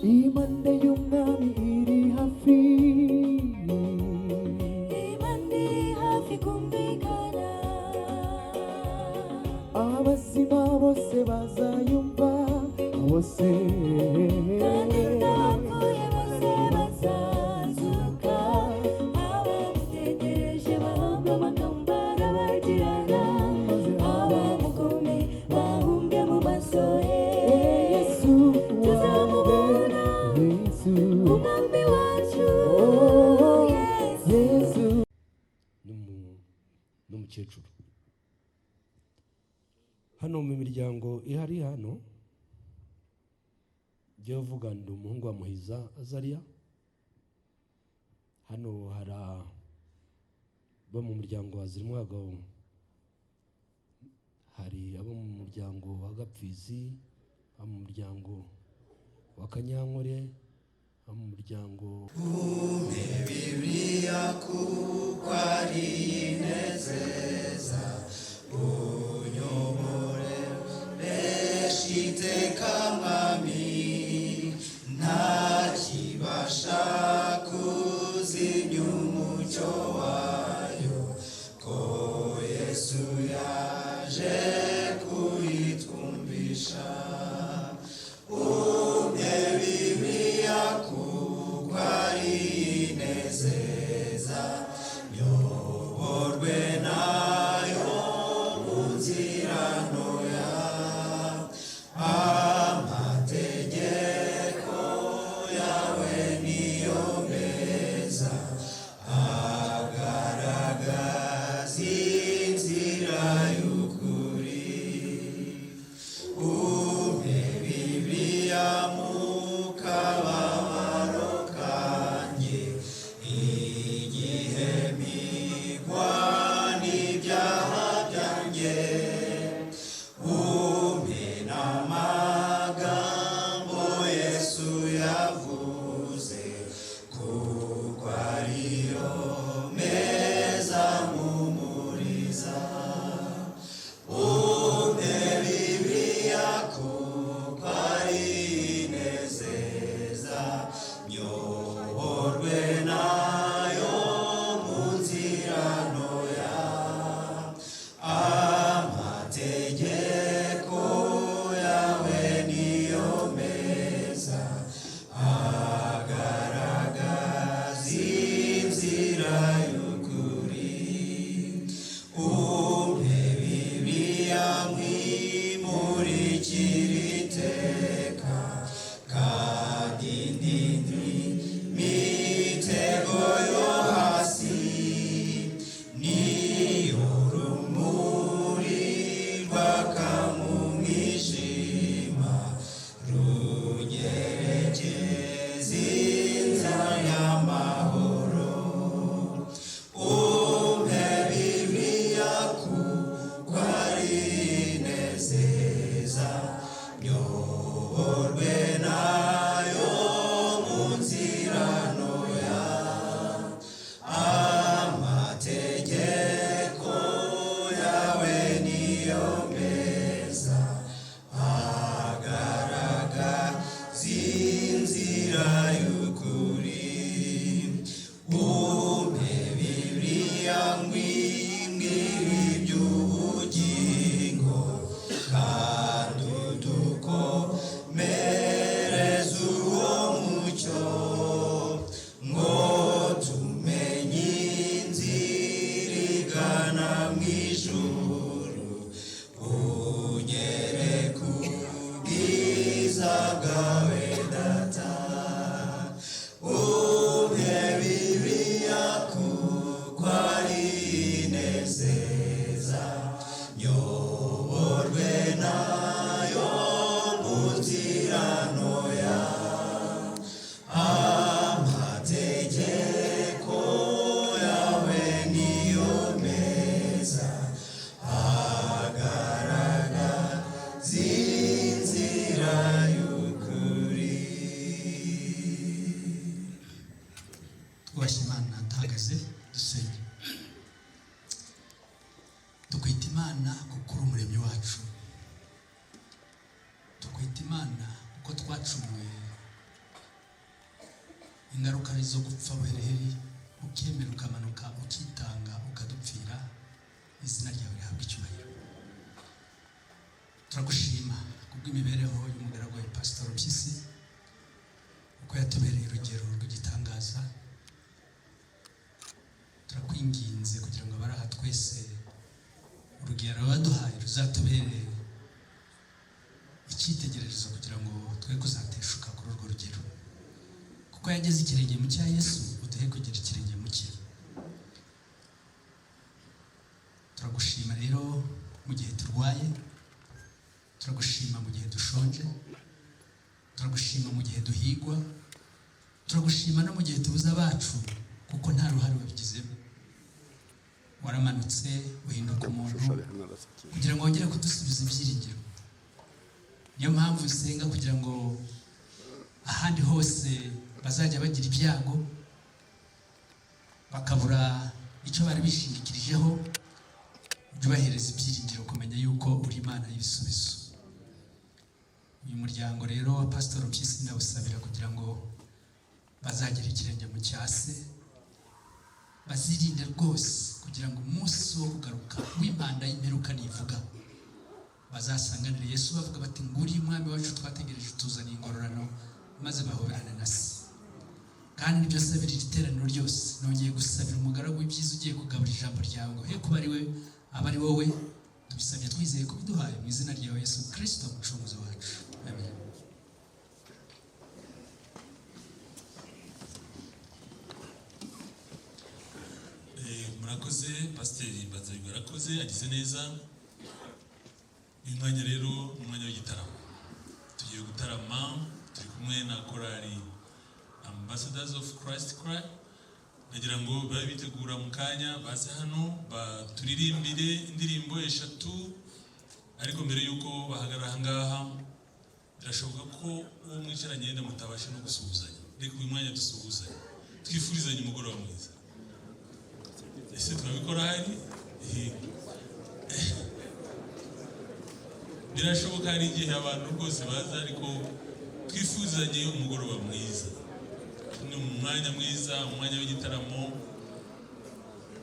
Imande y'umwami iri hafi, imande hafi kumvikana, abazima bose bazayumva bose, kandi n'abapfuye bose bazazuka, abamutegereje bahabwa amakamba arabagirana, abamugome bahumbye mu maso he. Yesu tuzamubona Yesu umwami wacu Yesu. N'umukecuru hano mu miryango ihari hano jya uvuga ndi umuhungu wa Muhiza Azariya. Hano hari abo mu muryango wa Zirimwagabo, hari abo mu muryango wa Gapfizi, abo mu muryango wa Kanyankore, abo mu muryango Bibiliya kuko ari inezeza unyobore iteka mwami, ntakibasha kuzimya umucyo wayo, ko Yesu yaje kuyitwumvisha. Umpe Bibiliya kuko ari inezeza, nyoborwe nayo mu nzira ntoya, amategeko yawe niyo meza, agaragaza inzira y'ukuri. Umpe Bibiliya mu kababaro kanjye, igihe mpigwa n'ibyaha byanjye, umpe n'amagambo Yesu yavuze, kuko ariyo meza mpumuriza. Umpe Bibiliya kuko ari inezeza, nyoborwe nayo mu nzira ntoya, amategeko yawe niyo meza, agaragaza inzira y'ukuri. Umpe Bibiliya mwimurikira iteka, kandi ndinde imitego yo hasi, niyo rumuri rwaka mu mwijima, runyerekeza inzira y'amahoro. Umpe Bibiliya kuko ari inezeza, nyoborwe nayo mu nzira ntoya, amategeko yawe niyo meza, agaragaza inzira y'ukuri. Umpe Bibiliya ngwimbwira iby'ubugingo, kandi udukomereze uwo mucyo, ngo tumenye inzira igana mu ijuru, unyereke ubwiza bwawe data. Umpe Bibiliya kuko ari inezeza, nyoborwe nayo mu nzira ntoya, amategeko yawe niyo meza, agaragaza inzira y'ukuri. Twubashye Imana duhagaze dusenge. Tukwita Imana kuko uri umuremyi wacu, tukwita Imana kuko twacumuye ingaruka ari zo gupfa buheriheri ukemera ukamanuka ukitanga ukadupfira, izina ryawe rihabwa icyubahiro. Turagushima kubw'imibereho y'umugaragu wa Pastor Mpyisi, uko yatubereye urugero rw'igitangaza. Turakwinginze kugira ngo abaraha twese urugero waduhaye ruzatubere icyitegererezo kugira ngo twe kuzateshuka kuri urwo rugero, kuko yageze ikirenge mu cya Yesu, uduhe kugira ikirenge mu cye. Turagushima rero mu gihe turwaye, turagushima mu gihe dushonje, turagushima mu gihe duhigwa, turagushima no mu gihe tubuze abacu, kuko nta ruhare wabigizemo. Waramanutse uhinduka umuntu kugira ngo wongere kudusubiza ibyiringiro. Niyo mpamvu usenga kugira ngo ahandi hose bazajya bagira ibyago bakabura icyo bari bishingikirijeho, ujye ubahereza ibyiringiro kumenya yuko uri Imana y'ibisubizo. Uyu muryango rero wa Pastor Mpyisi ndawusabira kugira ngo bazagire ikirenge mu cyase, bazirinde rwose kugira ngo umunsi wo kugaruka w'impanda y'imperuka nivuga bazasanganire Yesu bavuga bati nguri umwami wacu twategereje utuzaniye ingororano, maze bahoberane na se. Kandi nibyo sabira iri teraniro ryose, nongeye gusabira umugaragu w'ibyiza ugiye kugabura ijambo ryawe ngo he kuba ari we aba ari wowe. Tubisabye twizeye ko biduhaye mu izina rya Yesu Kristo umucunguzi wacu, amen. Murakoze Pasiteri Bazayirwa, arakoze, agize neza. Uyu mwanya rero ni umwanya w'igitaramo, tugiye gutarama turi kumwe na korali Ambassadors of Christ Choir. Nagira ngo babe bitegura mu kanya baze hano baturirimbire indirimbo 3, ariko mbere yuko bahagarara aha ngaha birashoboka ko uwo mwicaranye yenda mutabasha no gusuhuzanya. Reka uyu mwanya dusuhuzanye, twifurizanye umugoroba mwiza. Ese turabikora hari? Birashoboka hari igihe abantu rwose baza, ariko twifuzanye umugoroba mwiza. Ni umwanya mwiza, umwanya w'igitaramo.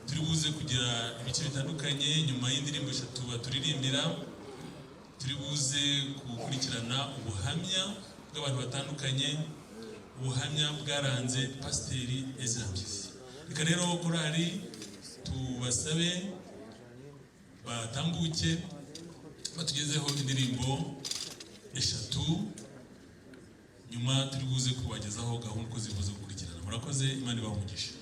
Turi buze kugira ibice bitandukanye nyuma y'indirimbo 3 baturirimbira. Turi buze gukurikirana ubuhamya bw'abantu batandukanye, ubuhamya bwaranze Pasiteri Ezra Mpyisi. Reka rero korali tubasabe batambuke batugezeho indirimbo 3, nyuma turi buze kubagezaho gahunda uko zivuze gukurikirana. Murakoze, Imana ibahe umugisha.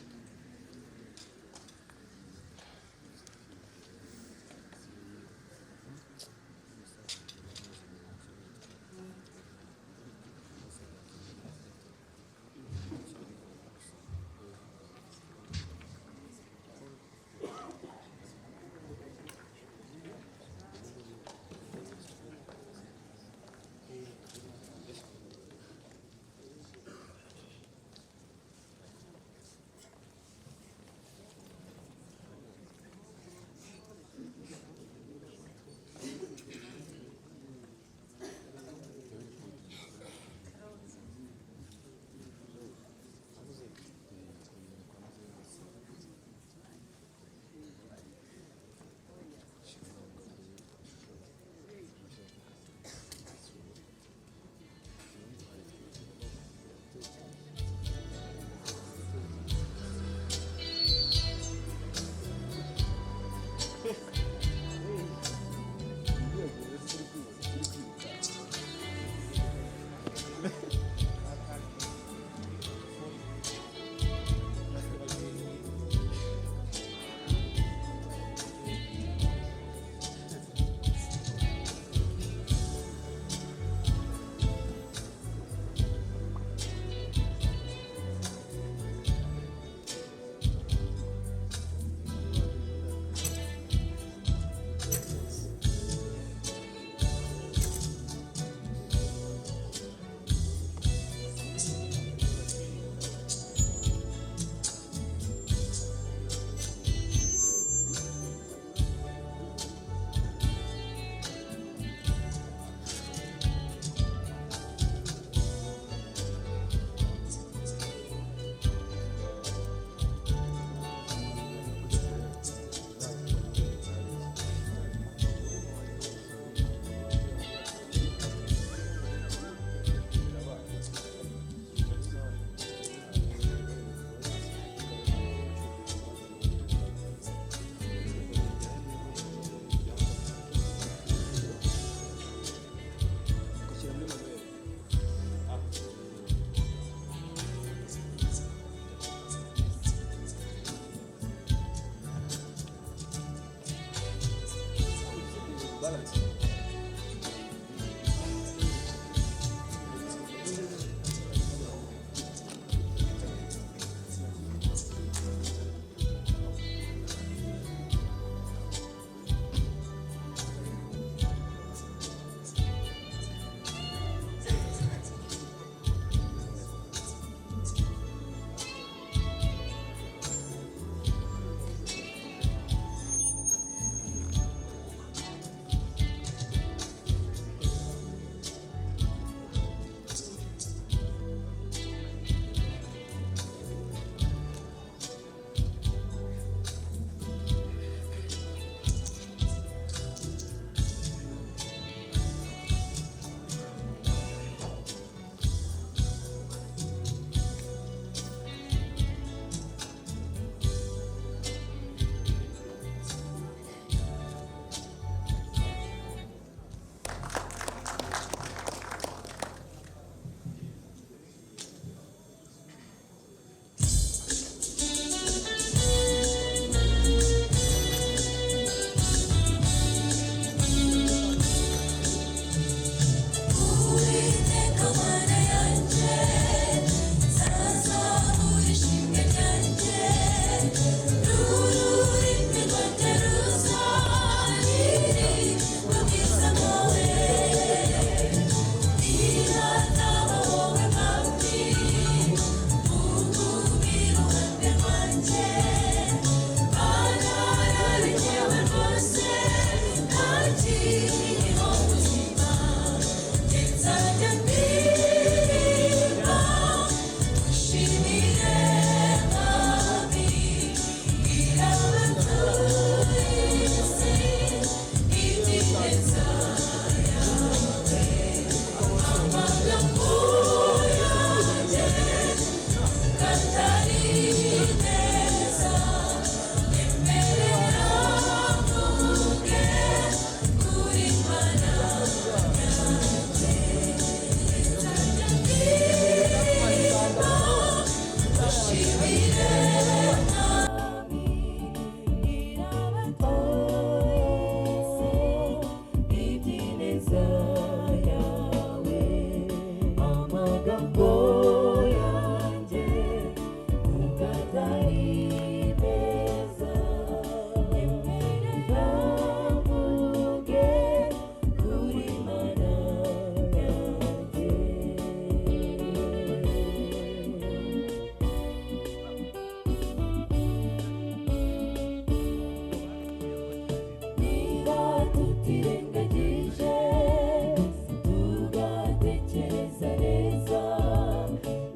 tekereza neza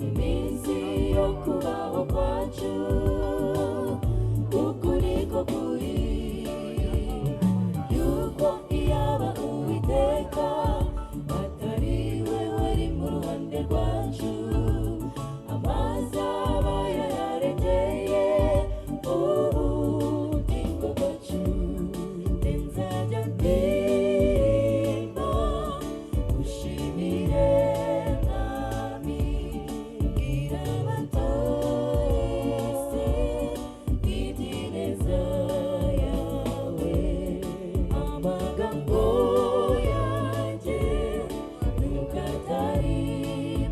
iminsi yo kubaho kwacu uku niko kuri yuko iyaba uwiteka atari we wari mu ruhande rwacu amazi aba yararegeye ubugingo bwacu nzajya ndirimba ushimire mwami bwira abatoye isi iby'ineza yawe amagambo yanjye nuko atari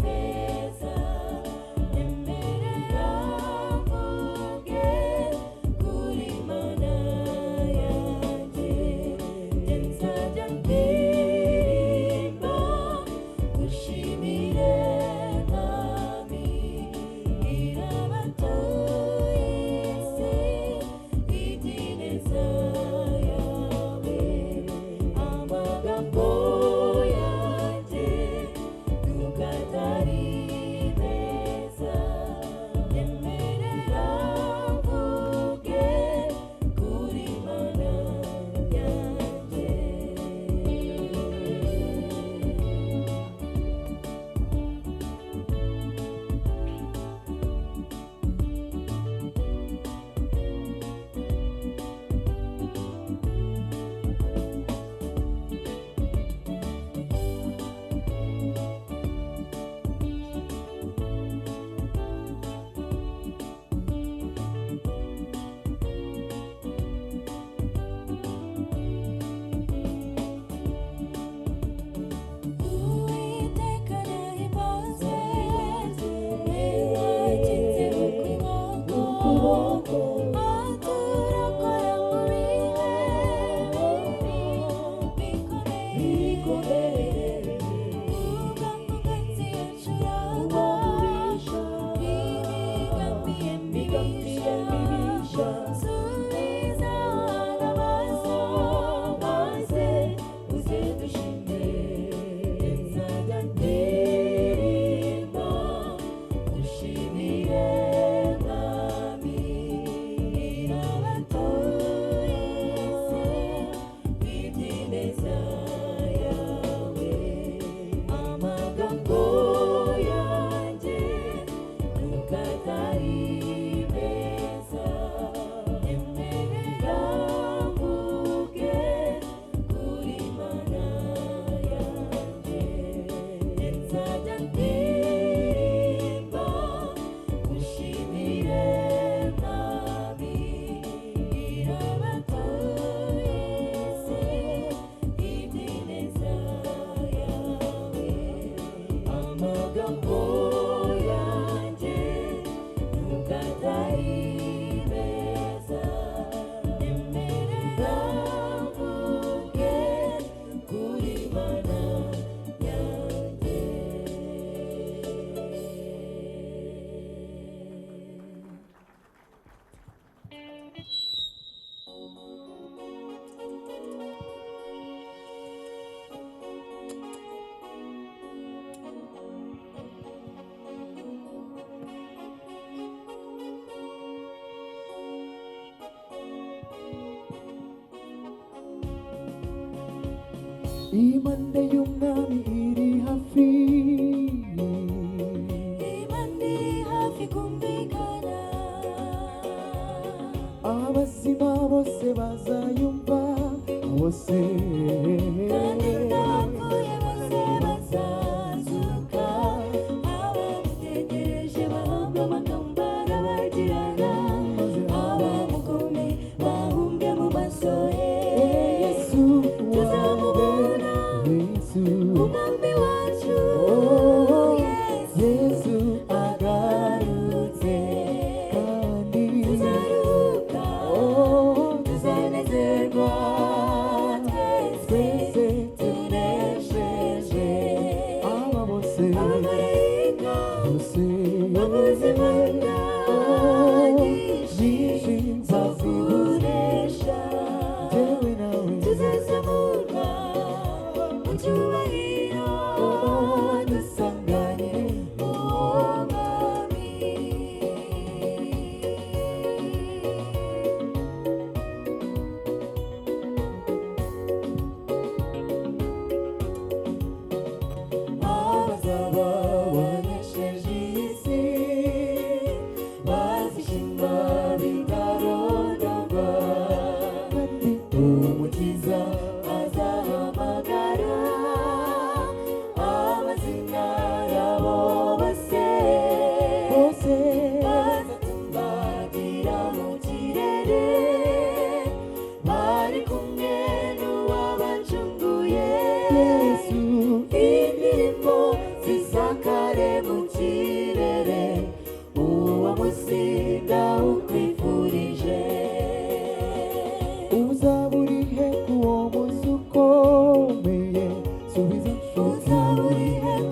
meza emerera mvuge kuri mana yanjye nzajya ndirimba ushimire mwami bwira abatoye isi iby'ineza yawe amagambo yanjye nuko atari meza emerera mvuge kuri mana yanjye Uwiteka nahimbaze niwagize ukuboko aturokora mu bihe bikomeye ugamugatsi yacuranga imigambi mibisha subiza ababazo maze uze dushime nzajya ndirimba ushimire mwami bwira abatoye isi iby'ineza yawe amagambo yanjye nuko atari meza emerera mvuge kuri mana yanjye nzajya ndirimba ushimire mwami bwira abatoye isi iby'ineza yawe amagambo yanjye nuko atari meza emerera mvuge kuri mana yanjye impande y'umwami iri hafi imandi hafi kumvikana abazima bose bazayumva bose kandi n'abapfuye bose bazazuka abamutegereje bahabwa amakamba arabagirana abamugome bahumbwe mu maso he Yesu tuzamubona Yesu umwami wacu Yesu agarutse kandi tuzaruhuka tuzanezerwa twese tunesheje aba bose abamarayika bose ubuzima bwinshi nzaziburesha nzaziburesha jewe nawe tuzazamurwa mu cyubahiro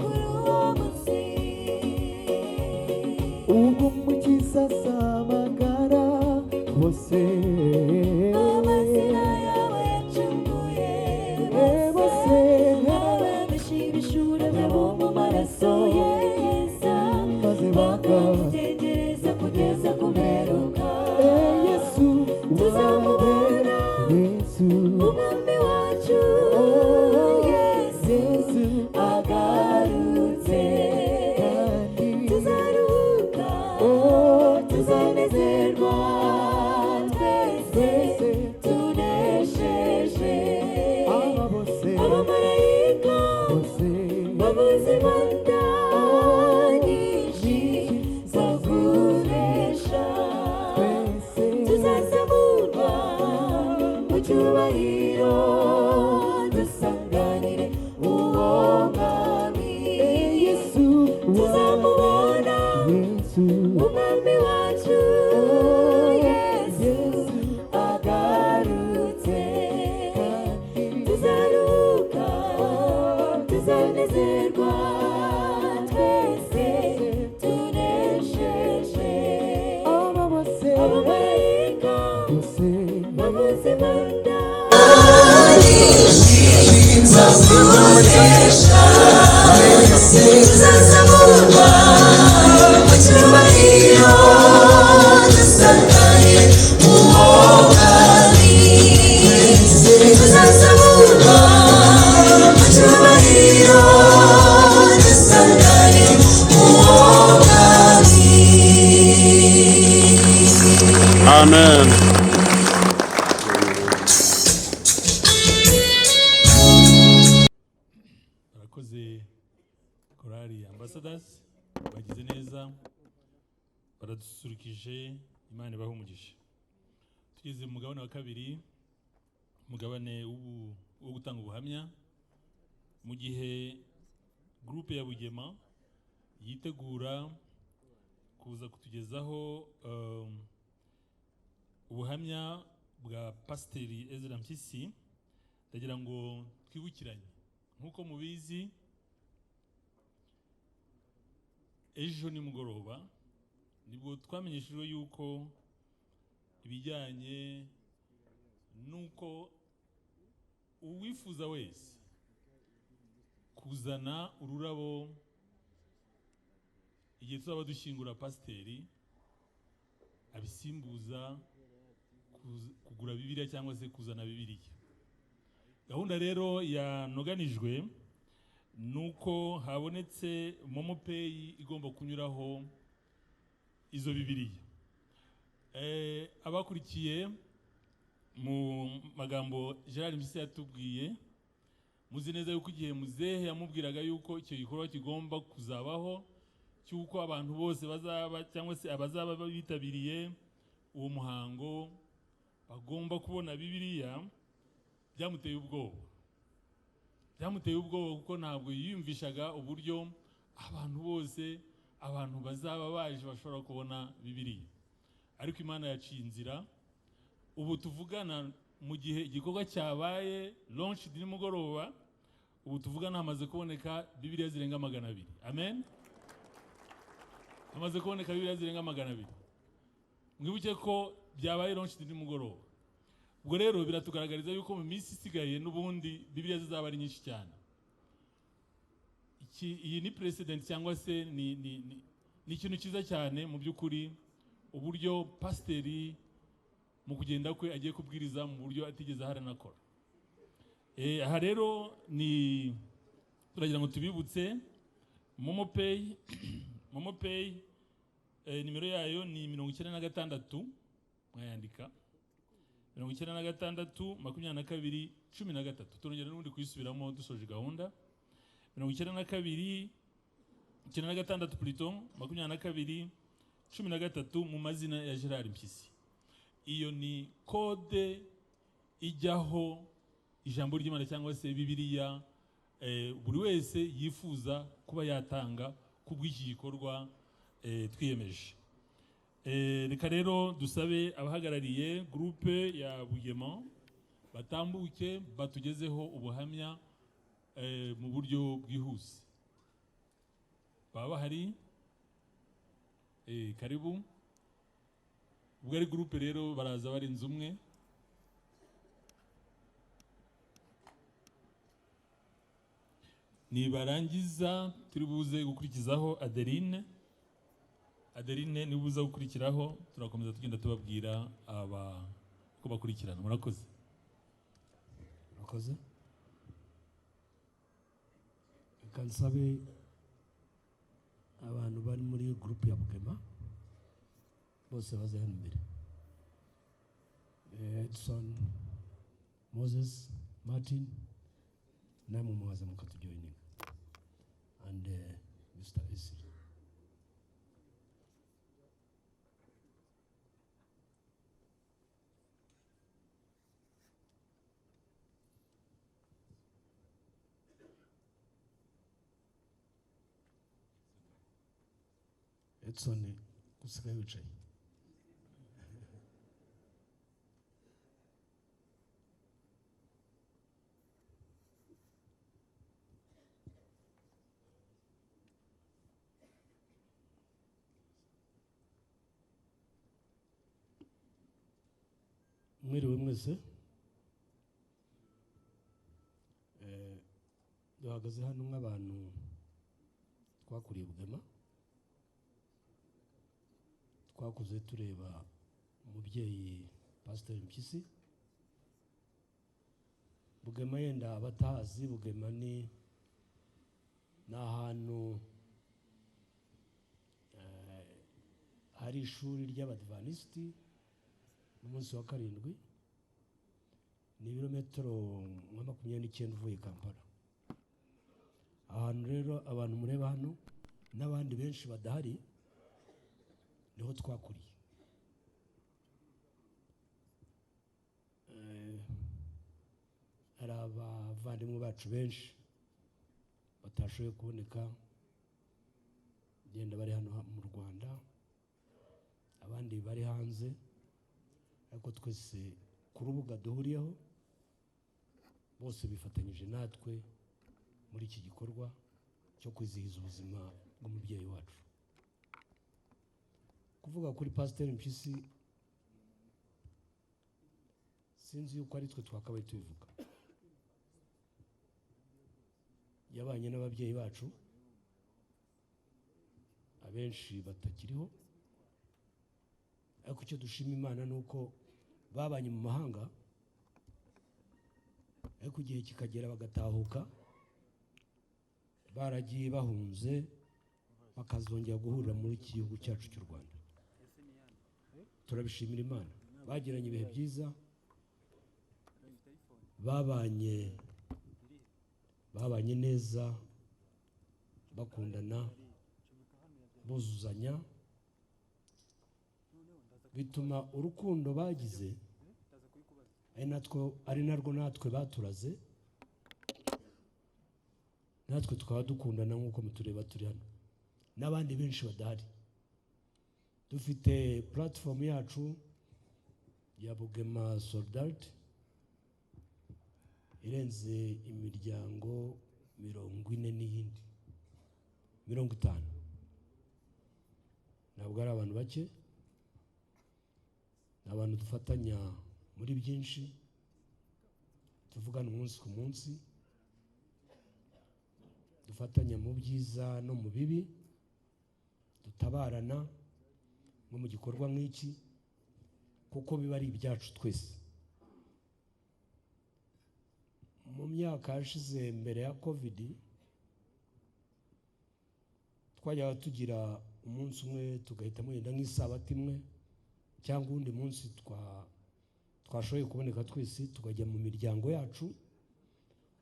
kuri uwo munsi ubwo umukiza azamagara bose amazina yawe yacunguye bose abamenshi ibishura byabo mu maraso ye Yesu maze bakamutegereza kugeza ku mperuka Yesu tuzamubona Yesu umwami wacu Yesu agarutse kandi tuzaruhuka tuzanezerwa twese tunesheje aba bose abamarayika bose bavuza impanda nyinshi zo kunesha twese tuzazamurwa mu cyubahiro dusanganire uwo mwami Yesu tuzamubona Yesu umwami wacu Yesu agarutse tuzaruhuka tuzanezerwa twese tunesheje aba bose abamarayika bose bavuza impanda tuzazamurwa mu cyubahiro dusanganire uwo mwami tuzazamurwa mu cyubahiro dusanganire uwo mwami Amen. barakoze korali ambassadors bagize neza baradusurukije imana ibahe umugisha tugeze mu mugabane wa kabiri umugabane wo gutanga ubuhamya mu gihe groupe ya Bugema yitegura kuza kutugezaho ubuhamya bwa Pasiteri Ezra Mpyisi ndagira ngo twibukiranye nk'uko mubizi ejo nimugoroba nibwo twamenyeshejwe yuko ibijyanye nuko uwifuza wese kuzana ururabo igihe tuzaba dushyingura pasiteri abisimbuza kugura bibiliya cyangwa se kuzana bibiliya. Gahunda rero yanoganijwe nuko habonetse momo pay igomba kunyuraho izo bibiliya. Abakurikiye mu magambo Gerard Mpyisi yatubwiye muzi neza yuko igihe muzehe yamubwiraga yuko icyo gikorwa kigomba kuzabaho cyuko abantu bose bazaba cyangwa se abazaba bitabiriye uwo muhango bagomba kubona bibiliya byamuteye ubwoba kuko ntabwo yiyumvishaga uburyo abantu bose abantu bazaba baje bashobora kubona bibiliya. Ariko Imana yaciye inzira ubu tuvugana mu gihe igikorwa cyabaye launch nimugoroba ubu tuvugana hamaze kuboneka bibiliya zirenga 200. Amen. Hamaze kuboneka bibiliya zirenga 200. Mwibuke ko byabaye launch nimugoroba. Ubwo rero biratugaragariza yuko mu minsi isigaye n'ubundi bibiliya zizaba ari nyinshi cyane. Iyi ni president cyangwa se ni ikintu cyiza cyane mu by'ukuri uburyo pasiteri mu kugenda kwe agiye kubwiriza mu buryo atigeze haranakora. Aha rero ni turagira ngo tubibutse momo pay nimero yayo ni 96 mwayandika 96 turongera n'ubundi kuyisubiramo dusoje gahunda 96 plutôt 22 mu mazina ya Gerard Mpyisi. Iyo ni kode ijyaho ijambo ry'Imana cyangwa se bibiliya buri wese yifuza kuba yatanga kubw'iki gikorwa twiyemeje. Reka rero dusabe abahagarariye groupe ya Bugema batambuke batugezeho ubuhamya mu buryo bwihuse. baba bahari karibu. Ubwo ari groupe rero baraza barinze umwe. Nibarangiza turi buze gukurikizaho Adeline niwe buza gukurikiraho, turakomeza tugenda tubabwira ko bakurikirana. Murakoze. Reka nsabe abantu bari muri groupe ya Bugema bose baze hano imbere. Edson, Moses, Martin, namwe muhaze mukatujoininga, and Mr. Esri. Edson usigaye wicaye. Mwiriwe mwese. Duhagaze hano nk'abantu twakuriye Bugema, twakuze tureba umubyeyi Pastor Mpyisi. Bugema yenda abatazi, Bugema ni ahantu hari ishuri ry'Abadventisti umunsi wa karindwi, ni ibirometero 29 uvuye Kampala. Ahantu rero abantu mureba hano n'abandi benshi badahari niho twakuriye. Hari abavandimwe bacu benshi batashoboye kuboneka, genda bari hano mu Rwanda, abandi bari hanze, ariko twese ku rubuga duhuriyeho bose bifatanyije natwe muri iki gikorwa cyo kwizihiza ubuzima bw'umubyeyi wacu. Kuvuga kuri Pastor Mpyisi sinzi yuko ari twe twakabaye tubivuga. Yabanye n'ababyeyi bacu, abenshi batakiriho, ariko icyo dushima Imana nuko babanye mu mahanga, ariko igihe kikagera bagatahuka, baragiye bahunze bakazongera guhurira muri iki gihugu cyacu cy'u Rwanda. Turabishimira Imana, bagiranye ibihe byiza, babanye neza, bakundana, buzuzanya, bituma urukundo bagize ari narwo natwe baturaze, natwe tukaba dukundana nk'uko mutureba turi hano, n'abandi benshi badahari. Dufite platform yacu ya Bugema Solidarity irenze imiryango 40 n'iyindi 50. Ntabwo ari abantu bake, ni abantu dufatanya muri byinshi, tuvugana umunsi ku munsi, dufatanya mu byiza no mu bibi, dutabarana nko mu gikorwa nk'iki, kuko biba ari ibyacu twese. Mu myaka yashize mbere ya COVID twajyaga tugira umunsi umwe tugahitamo yenda nk'isabato imwe cyangwa undi munsi twashoboye kuboneka twese, tukajya mu miryango yacu,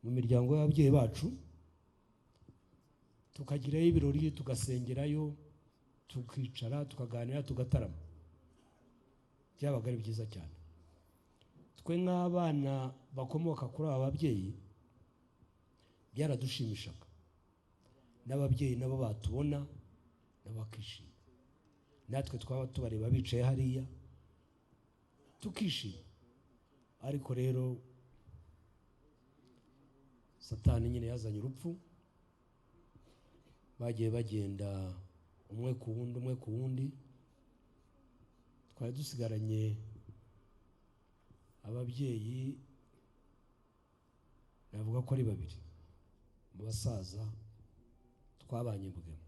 mu miryango y'ababyeyi bacu, tukagirayo ibirori, tugasengerayo, tukicara, tukaganira, tugatarama. Byabaga ari byiza cyane. Twe nk'abana bakomoka kuri aba babyeyi byaradushimishaga, n'ababyeyi nabo batubona nabo bakishima, natwe twaba tubareba bicaye hariya tukishima. Ariko rero Satani nyine yazanye urupfu, bagiye bagenda umwe ku wundi twari dusigaranye ababyeyi navuga ko ari babiri mu basaza twabanye Bugema.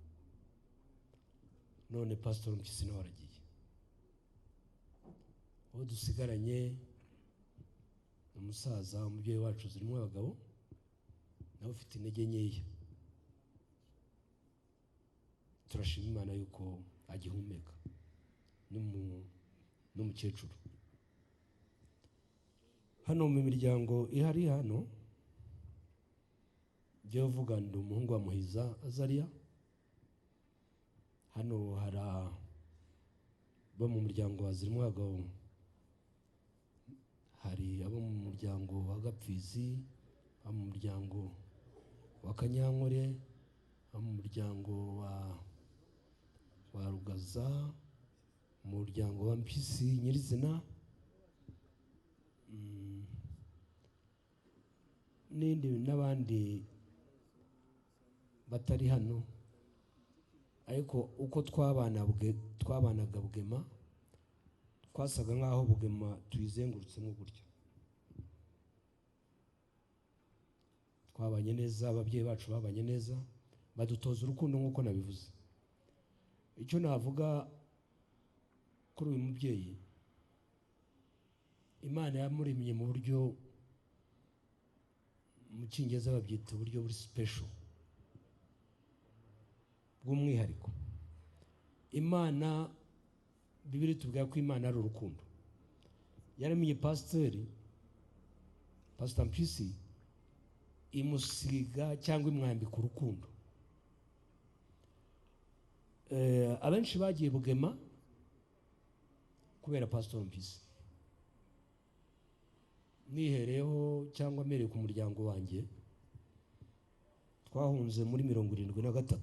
None Pastor Mpyisi nawe aragiye, uwo dusigaranye umusaza umubyeyi wacu zirimo abagabo nawe ufite intege nkeya. Turashima Imana yuko agihumeka n'umukecuru. Hano mu miryango ihari hano byo vuga ndi umuhungu wa Muhiza Azariya. Hano hari bo mu muryango wa zirimo abagabo, hari abo mu muryango wa Gapfizi, abo mu muryango wa Kanyankore, abo mu muryango wa Rugaza, mu muryango wa Mpyisi nyirizina, n'abandi batari hano. Ariko uko twabanaga Bugema twasaga nk'aho Bugema tuyizengurutsemo gutya. Twabanye neza, ababyeyi bacu babanye neza, badutoza urukundo nk'uko nabivuze. Icyo navuga kuri uyu mubyeyi, Imana yamuremye mu buryo mu Cyongereza babyita uburyo buri special bw'umwihariko. Imana, Bibiliya itubwira ko Imana ari urukundo. Yaremye Pastor Mpyisi imusiga cyangwa imwambika urukundo. Abenshi bagiye Bugema kubera Pastor Mpyisi. Nihereyeho cyangwa mpereye ku muryango wanjye, twahunze muri 73.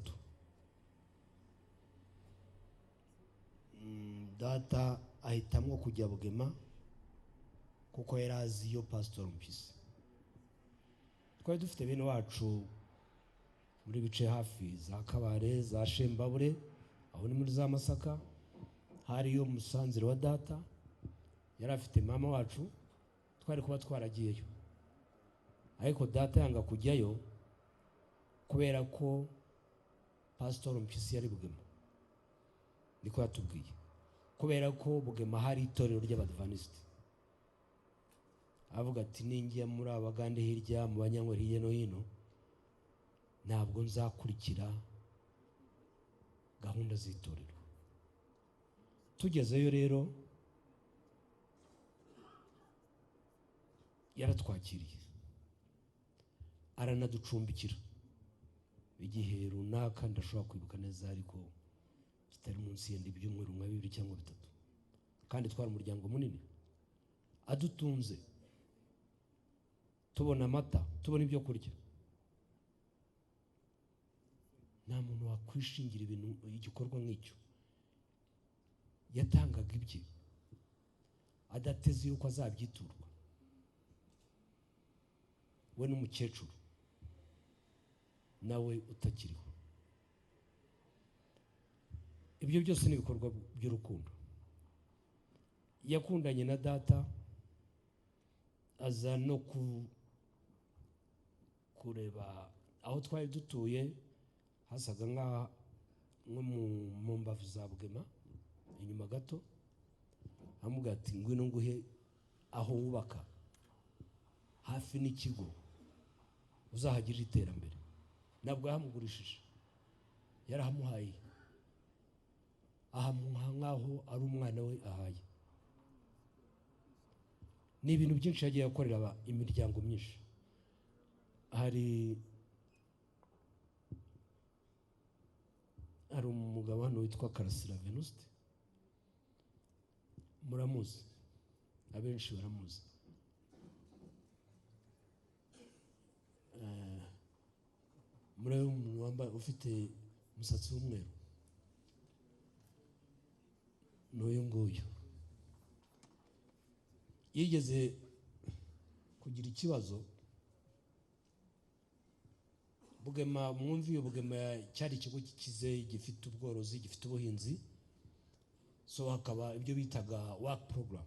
Data ahitamo kujya Bugema kuko yari azi iyo Pastor Mpyisi. Twari dufite bene wacu muri bice hafi za Kabare, za Shembabure, aho ni muri za Masaka. Hariyo Musanzire wa data, yari afite mama wacu, twari kuba twaragiyeyo, ariko data yanga kujyayo kubera ko Pastor Mpyisi yari Bugema. Niko yatubwiye, kubera ko Bugema hari itorero ry'Abadventiste. Avuga ati ningiye muri Abagande hirya, mu Banyankore hirya no hino, ntabwo nzakurikira gahunda z'itorero. Tugezeyo rero yaratwakiriye, aranaducumbikira igihe runaka, ndashobora kwibuka neza ariko kitari munsi y'indi byumweru nka 2 cyangwa 3, kandi twari umuryango munini adutunze, tubona amata, tubona ibyo kurya. Nta muntu wakwishingira ibintu igikorwa nk'icyo. Yatangaga ibye adateze yuko azabyiturwa. We n'umukecuru nawe utakiriho. Ibyo byose ni ibikorwa by'urukundo. Yakundanye na data, aza no kureba aho twari dutuye, hasaga nko mu mbavu za Bugema inyuma gato. Amubwira ati ngwino nguhe aho wubaka hafi n'ikigo uzahagirira iterambere. Nabwo yahamugurishije, yarahamuhaye, ahamuha nk'aho ari umwana we ahaye. Ni ibintu byinshi yagiye akorera imiryango myinshi. Hari umugabo hano witwa Karasira Venuste, muramuzi, abenshi baramuzi. Muri umuntu wambaye ufite umusatsi w'umweru, n'uyu nguyu yigeze kugira ikibazo Bugema mwumviye Bugema cyari ikigo gikize gifite ubworozi gifite ubuhinzi, so hakaba ibyo bitaga work program,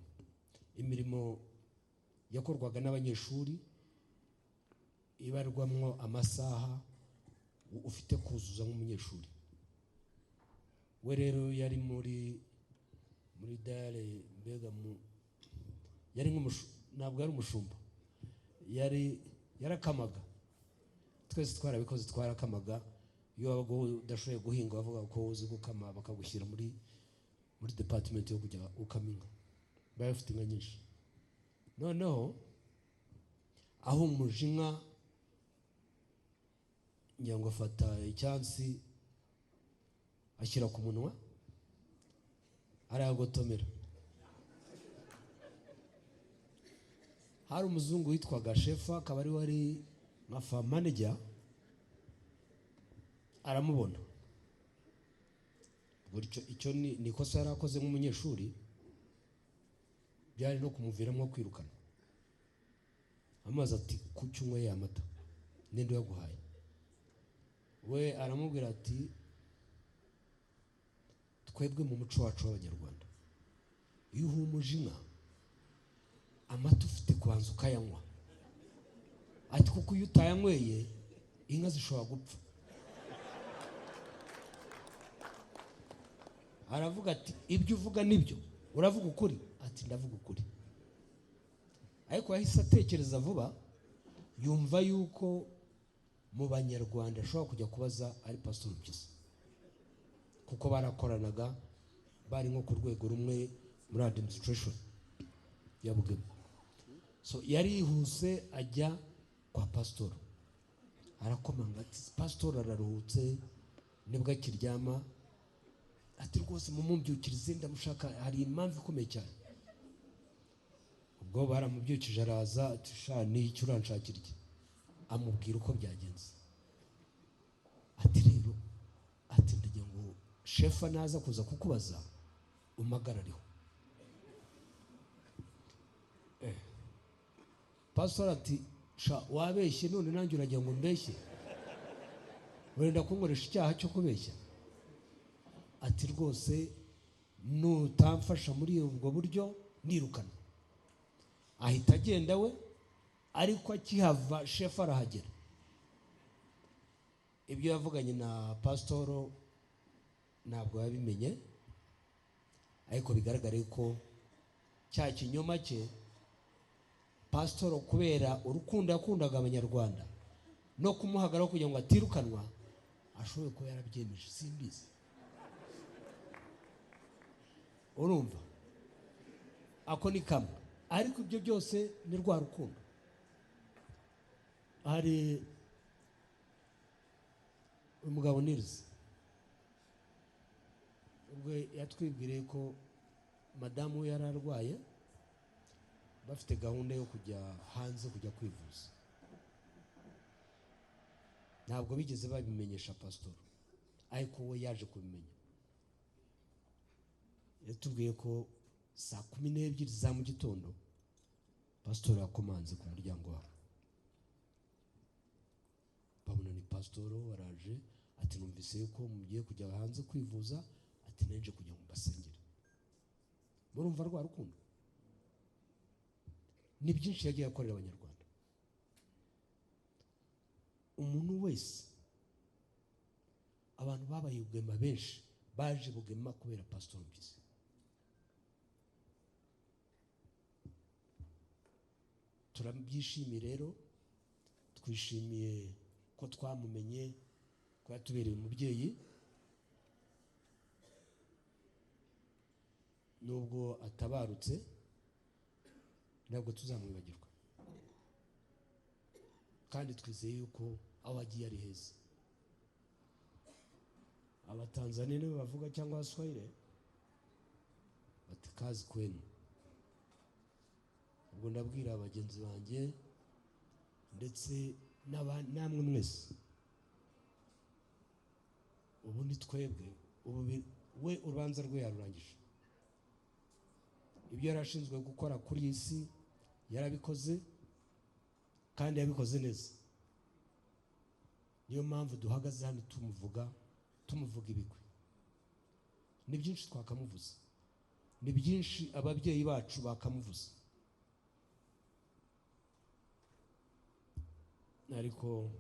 imirimo yakorwaga n'abanyeshuri ibarwamwo amasaha ufite kuzuza nk'umunyeshuri. We rero yari muri dare mbega yari ntabwo yari umushumba, yarakamaga. Twese twarabikoze, twarakamaga. Iyo wabaga udashoboye guhinga bavuga ko uzi gukama bakagushyira muri department yo kujya ukaminga, bari bafite inka nyinshi. Noneho aho umujinya nyango afata icyansi ashyira ku munwa aragotomera. Hari umuzungu witwaga Shefa, akaba ari wari nka farm manager, aramubona. Icyo ni ikosa yari akoze nk'umunyeshuri, byari no kumuviramo kwirukana. Amazi ati ku cyumwe y'amata ninde yaguhaye? We aramubwira ati twebwe mu muco wacu w'Abanyarwanda iyo uhumuje inka amata ufite kubanza ukayanywa, ati kuko iyo utayanyweye inka zishobora gupfa. Aravuga ati ibyo uvuga nibyo, uravuga ukuri? Ati ndavuga ukuri. Ariko yahise atekereza vuba, yumva yuko mu Banyarwanda ashobora kujya kubaza ari Pastor Mpyisi, kuko barakoranaga, bari nko ku rwego rumwe muri administration ya Bugema. So yari yihuse ajya kwa pastor, arakomanga ati pastor araruhutse nibwo akiryama, ati rwose mumumbyukirize ndamushaka, hari impamvu ikomeye cyane. Ubwo baramubyukije araza ati sha ni icyo uranshakira iki? Amubwira uko byagenze. Ati rero ati ndagira ngo Shefa naza kuza kukubaza umagarariho. Pastor ati sha wabeshye none nanjye uragira ngo mbeshye? Wenda kunkoresha icyaha cyo kubeshya? Ati rwose nutamfasha muri ubwo buryo nirukana. Ahita agenda we, ariko akihava Shefa arahagera. Ibyo yavuganye na pastor ntabwo yabimenye, ariko bigaragare ko cya kinyoma cye pastor kubera urukundo yakundaga Abanyarwanda no kumuhagarara kugira ngo atirukanwa, ashoboye ko yarabyemeje, simbizi. Urumva ako ni kamwe, ariko ibyo byose ni rwa rukundo. Hari umugabo Nils, ubwo yatwibwiriye ko madamu we yararwaye, bafite gahunda yo kujya hanze kujya kwivuza. Ntabwo bigeze babimenyesha pastor, ariko we yaje kubimenya. Yatubwiye ko saa 12 za mu gitondo pastor yakomanze ku muryango wabo. Babona ni pastor waraje, ati numvise yuko mugiye kujya hanze kwivuza, ati neje kujya mu basengere. Murumva rwa rukundo ni byinshi yagiye akorera Abanyarwanda. Umuntu wese, abantu babaye Bugema benshi baje Bugema kubera Pastor Mpyisi. Turabyishimiye rero, twishimiye ko twamumenye, ko yatubereye umubyeyi. Nubwo atabarutse ntabwo tuzamwibagirwa, kandi twizeye yuko aho agiye ari heza. Abatanzania nibo bavuga cyangwa Abaswahili bati kazi kwenu. Ubwo ndabwira abagenzi banjye ndetse namwe mwese, ubu ni twebwe, ubu we urubanza rwe yarurangije. Ibyo yarashinzwe gukora kuri iyi si yarabikoze, kandi yabikoze neza. niyo mpamvu duhagaze hano tumuvuga ibigwi. Ni byinshi twakamuvuza, ni byinshi ababyeyi bacu bakamuvuza, ariko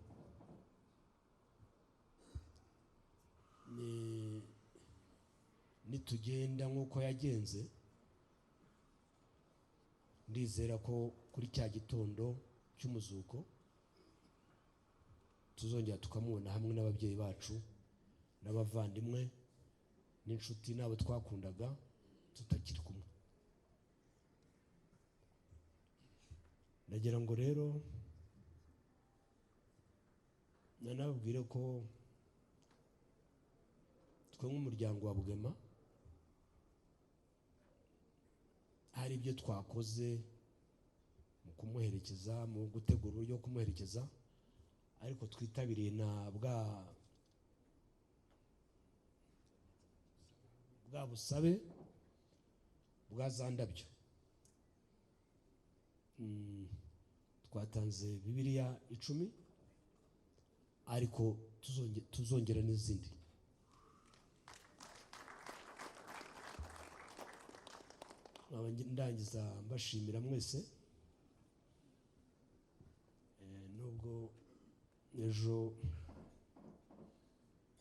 nitugenda nk'uko yagenze, ndizera ko kuri cya gitondo cy'umuzuko tuzongera tukamubona hamwe n'ababyeyi bacu n'abavandimwe n'inshuti n'abo twakundaga tutakiri kumwe. Ndagira ngo rero nanababwire ko twe nk'umuryango wa Bugema hari ibyo twakoze mu kumuherekeza, mu gutegura uburyo kumuherekeza, ariko twitabiriye na bwa busabe bwa za ndabyo. Twatanze Bibiliya 10, ariko tuzongera n'izindi. Ndangiza mbashimira mwese, nubwo ejo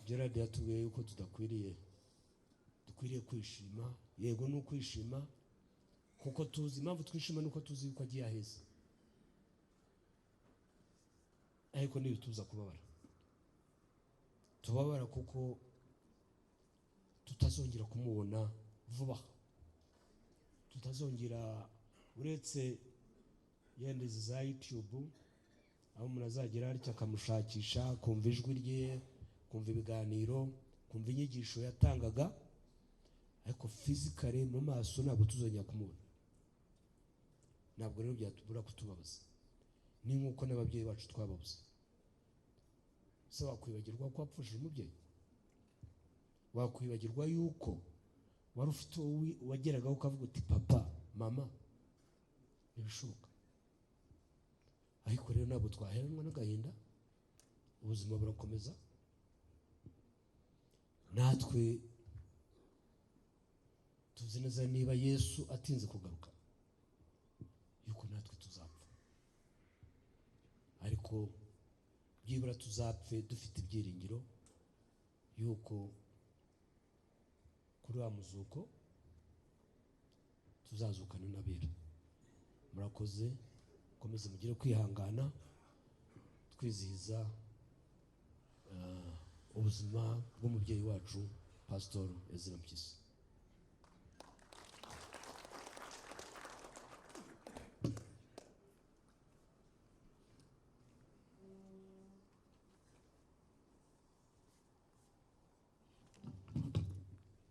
Gerard yatubwiye yuko dukwiriye kwishima. Yego ni ukwishima, kuko tuzi impamvu twishima, nuko tuzi yuko agiye aheza, ariko ntibituza tubabara kuko tutazongera kumubona vuba, tutazongera, uretse yenda za YouTube aho umuntu azagera ariko akamushakisha, kumva ijwi rye, kumva ibiganiro, kumva inyigisho yatangaga, ariko physically mu maso ntabwo tuzongera kumubona. Ntabwo rero byatubura kutubabaza, ni nk'uko n'ababyeyi bacu twababuze. Se wakwibagirwa ko wapfushije umubyeyi? Wakwibagirwa yuko wari ufite wowe wageragaho ukavuga uti papa, mama? Ntibishoboka. Ariko rero ntabwo twaheranwa n'agahinda, ubuzima burakomeza. Natwe tuzi neza niba Yesu atinze kugaruka yuko natwe tuzapfa, ariko byibura tuzapfe dufite ibyiringiro yuko kuri wa muzuko tuzazukana n'abera. Murakoze, komeze mugire kwihangana, twizihiza ubuzima bw'umubyeyi wacu Pastor Ezra Mpyisi.